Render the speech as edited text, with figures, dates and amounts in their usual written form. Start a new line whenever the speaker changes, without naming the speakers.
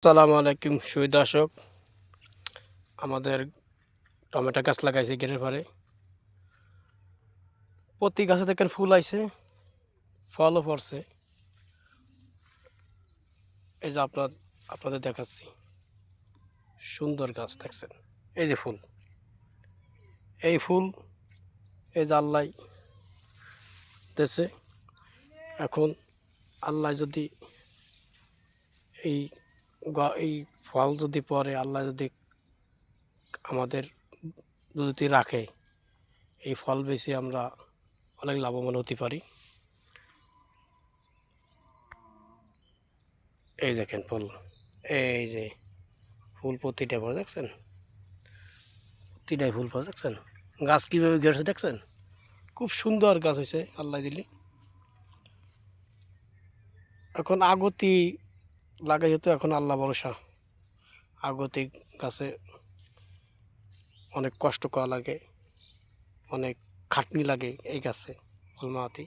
আসসালামু আলাইকুম সুই দর্শক। আমাদের টমেটো গাছ লাগাইছে গেটের পারে। প্রতি গাছে দেখেন ফুল আইছে, ফলও পড়ছে। এই যে আপনাদের দেখাচ্ছি, সুন্দর গাছ দেখছেন। এই যে ফুল, এই ফুল, এই যে আল্লাহ দেশে। এখন আল্লাহ যদি এই এই ফল যদি পরে, আল্লাহ যদি আমাদের যদি রাখে, এই ফল বেশি আমরা অনেক লাভবান হতে পারি। এই দেখেন ফুল, এই যে ফুল প্রতিটা পরে দেখছেন, প্রতিটাই ফুল পরে দেখছেন। গাছ কীভাবে গেছে দেখছেন, খুব সুন্দর গাছ হয়েছে আল্লাহ দিলে। এখন আগতি লাগাই যেত, এখন আল্লাহ ভরসা। আগতি গাছে অনেক কষ্ট করা লাগে, অনেক খাটনি লাগে এই গাছে ফল মাটি।